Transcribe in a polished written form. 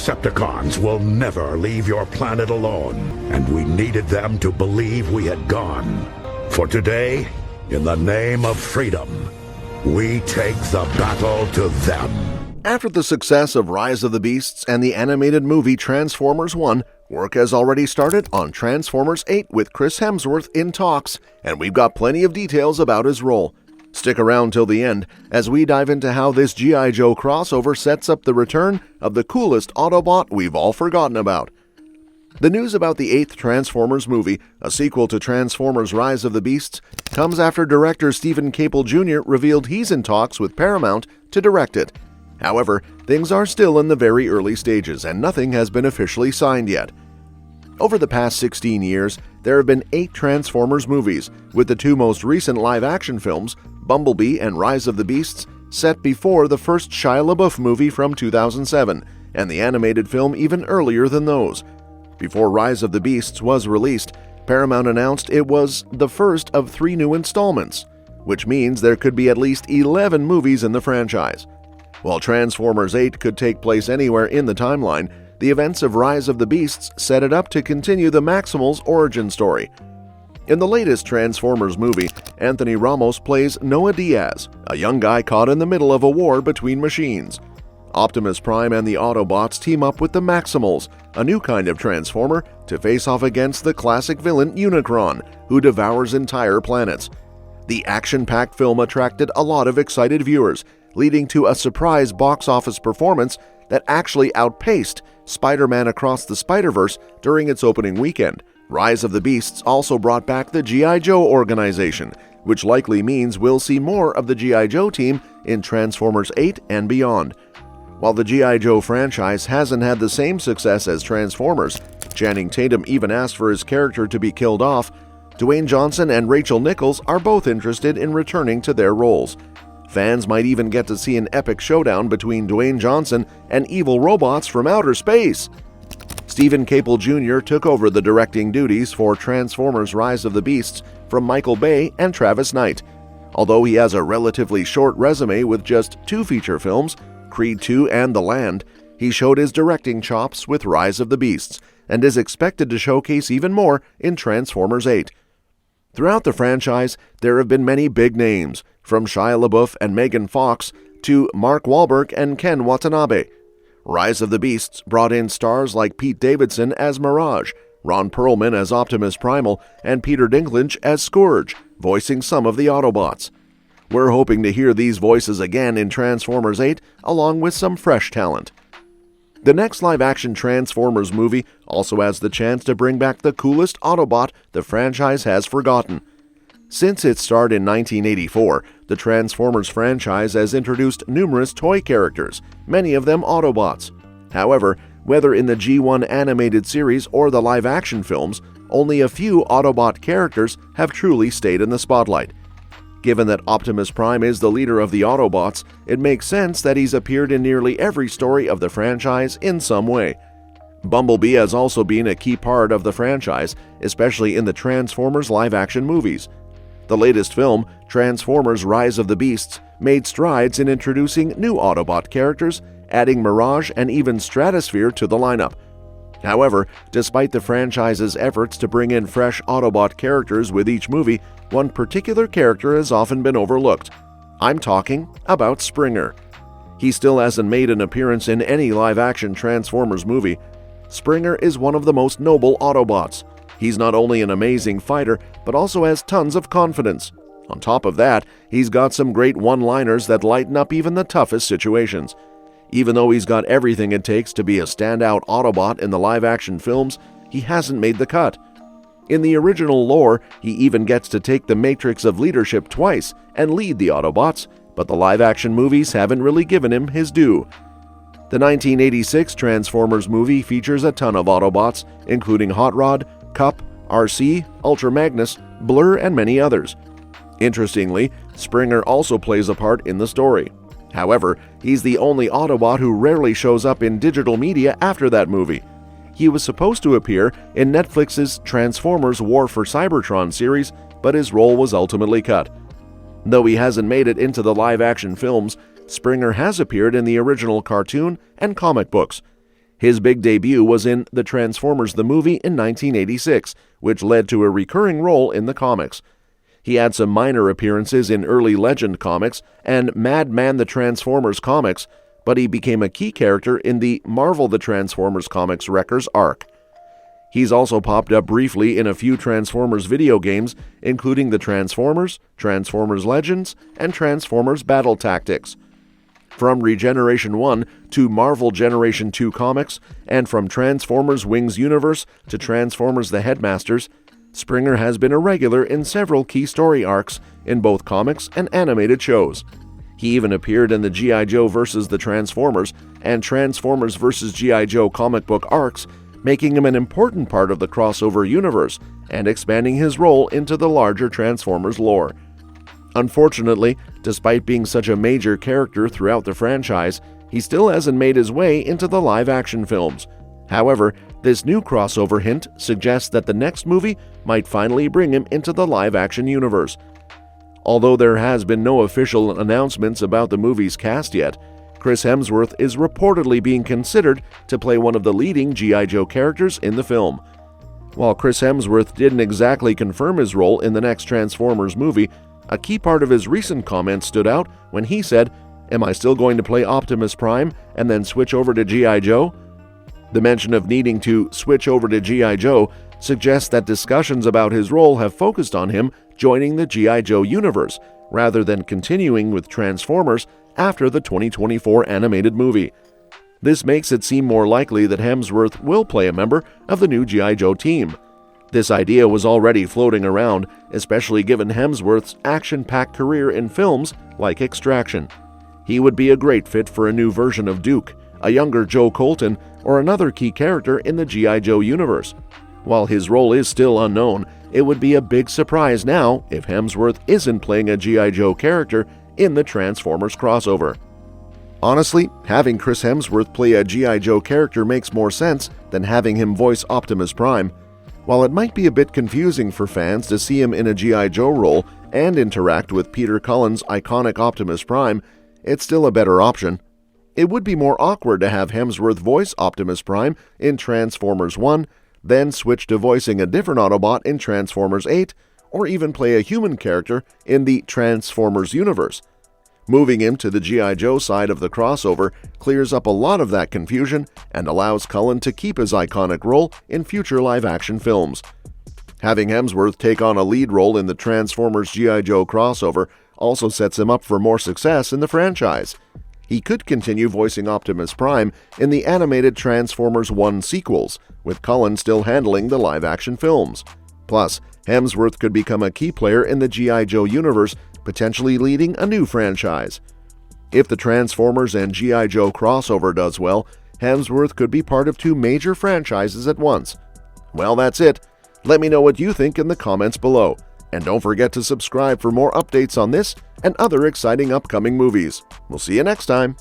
Decepticons will never leave your planet alone, and we needed them to believe we had gone. For today, in the name of freedom, we take the battle to them. After the success of Rise of the Beasts and the animated movie Transformers 1, work has already started on Transformers 8 with Chris Hemsworth in talks, and we've got plenty of details about his role. Stick around till the end as we dive into how this G.I. Joe crossover sets up the return of the coolest Autobot we've all forgotten about. The news about the 8th Transformers movie, a sequel to Transformers Rise of the Beasts, comes after director Stephen Caple Jr. revealed he's in talks with Paramount to direct it. However, things are still in the very early stages and nothing has been officially signed yet. Over the past 16 years, there have been 8 Transformers movies, with the 2 most recent live-action films, Bumblebee and Rise of the Beasts, set before the first Shia LaBeouf movie from 2007, and the animated film even earlier than those. Before Rise of the Beasts was released, Paramount announced it was the first of 3 new installments, which means there could be at least 11 movies in the franchise. While Transformers 8 could take place anywhere in the timeline, the events of Rise of the Beasts set it up to continue the Maximals' origin story. In the latest Transformers movie, Anthony Ramos plays Noah Diaz, a young guy caught in the middle of a war between machines. Optimus Prime and the Autobots team up with the Maximals, a new kind of Transformer, to face off against the classic villain Unicron, who devours entire planets. The action-packed film attracted a lot of excited viewers, leading to a surprise box office performance that actually outpaced Spider-Man Across the Spider-Verse during its opening weekend. Rise of the Beasts also brought back the G.I. Joe organization, which likely means we'll see more of the G.I. Joe team in Transformers 8 and beyond. While the G.I. Joe franchise hasn't had the same success as Transformers, Channing Tatum even asked for his character to be killed off, Dwayne Johnson and Rachel Nichols are both interested in returning to their roles. Fans might even get to see an epic showdown between Dwayne Johnson and evil robots from outer space. Stephen Caple Jr. took over the directing duties for Transformers Rise of the Beasts from Michael Bay and Travis Knight. Although he has a relatively short resume with just 2 feature films, Creed II and The Land, he showed his directing chops with Rise of the Beasts and is expected to showcase even more in Transformers 8. Throughout the franchise, there have been many big names, from Shia LaBeouf and Megan Fox to Mark Wahlberg and Ken Watanabe. Rise of the Beasts brought in stars like Pete Davidson as Mirage, Ron Perlman as Optimus Primal, and Peter Dinklage as Scourge, voicing some of the Autobots. We're hoping to hear these voices again in Transformers 8, along with some fresh talent. The next live-action Transformers movie also has the chance to bring back the coolest Autobot the franchise has forgotten. Since its start in 1984, the Transformers franchise has introduced numerous toy characters, many of them Autobots. However, whether in the G1 animated series or the live-action films, only a few Autobot characters have truly stayed in the spotlight. Given that Optimus Prime is the leader of the Autobots, it makes sense that he's appeared in nearly every story of the franchise in some way. Bumblebee has also been a key part of the franchise, especially in the Transformers live-action movies. The latest film, Transformers Rise of the Beasts, made strides in introducing new Autobot characters, adding Mirage and even Stratosphere to the lineup. However, despite the franchise's efforts to bring in fresh Autobot characters with each movie, one particular character has often been overlooked. I'm talking about Springer. He still hasn't made an appearance in any live-action Transformers movie. Springer is one of the most noble Autobots. He's not only an amazing fighter, but also has tons of confidence. On top of that, he's got some great one-liners that lighten up even the toughest situations. Even though he's got everything it takes to be a standout Autobot in the live-action films, he hasn't made the cut. In the original lore, he even gets to take the matrix of leadership twice and lead the Autobots, but the live-action movies haven't really given him his due. The 1986 Transformers movie features a ton of Autobots, including Hot Rod, Cup, RC, Ultra Magnus, Blur, and many others. Interestingly, Springer also plays a part in the story. However, he's the only Autobot who rarely shows up in digital media after that movie. He was supposed to appear in Netflix's Transformers War for Cybertron series, but his role was ultimately cut. Though he hasn't made it into the live-action films, Springer has appeared in the original cartoon and comic books. His big debut was in The Transformers the Movie in 1986, which led to a recurring role in the comics. He had some minor appearances in early Legend comics and Madman the Transformers comics, but he became a key character in the Marvel the Transformers comics Wreckers arc. He's also popped up briefly in a few Transformers video games, including the Transformers, Transformers Legends, and Transformers Battle Tactics. From Regeneration 1 to Marvel Generation 2 comics, and from Transformers Wings Universe to Transformers the Headmasters, Springer has been a regular in several key story arcs in both comics and animated shows. He even appeared in the G.I. Joe vs. the Transformers and Transformers vs. G.I. Joe comic book arcs, making him an important part of the crossover universe and expanding his role into the larger Transformers lore. Unfortunately, despite being such a major character throughout the franchise, he still hasn't made his way into the live-action films. However, this new crossover hint suggests that the next movie might finally bring him into the live-action universe. Although there has been no official announcements about the movie's cast yet, Chris Hemsworth is reportedly being considered to play one of the leading G.I. Joe characters in the film. While Chris Hemsworth didn't exactly confirm his role in the next Transformers movie, a key part of his recent comments stood out when he said, "Am I still going to play Optimus Prime and then switch over to G.I. Joe?" The mention of needing to switch over to G.I. Joe suggests that discussions about his role have focused on him joining the G.I. Joe universe, rather than continuing with Transformers after the 2024 animated movie. This makes it seem more likely that Hemsworth will play a member of the new G.I. Joe team. This idea was already floating around, especially given Hemsworth's action-packed career in films like Extraction. He would be a great fit for a new version of Duke, a younger Joe Colton, or another key character in the G.I. Joe universe. While his role is still unknown, it would be a big surprise now if Hemsworth isn't playing a G.I. Joe character in the Transformers crossover. Honestly, having Chris Hemsworth play a G.I. Joe character makes more sense than having him voice Optimus Prime. While it might be a bit confusing for fans to see him in a G.I. Joe role and interact with Peter Cullen's iconic Optimus Prime, it's still a better option. It would be more awkward to have Hemsworth voice Optimus Prime in Transformers 1, then switch to voicing a different Autobot in Transformers 8, or even play a human character in the Transformers universe. Moving him to the G.I. Joe side of the crossover clears up a lot of that confusion and allows Cullen to keep his iconic role in future live-action films. Having Hemsworth take on a lead role in the Transformers G.I. Joe crossover also sets him up for more success in the franchise. He could continue voicing Optimus Prime in the animated Transformers 1 sequels, with Cullen still handling the live-action films. Plus, Hemsworth could become a key player in the G.I. Joe universe, potentially leading a new franchise. If the Transformers and G.I. Joe crossover does well, Hemsworth could be part of two major franchises at once. Well, that's it. Let me know what you think in the comments below. And don't forget to subscribe for more updates on this and other exciting upcoming movies. We'll see you next time.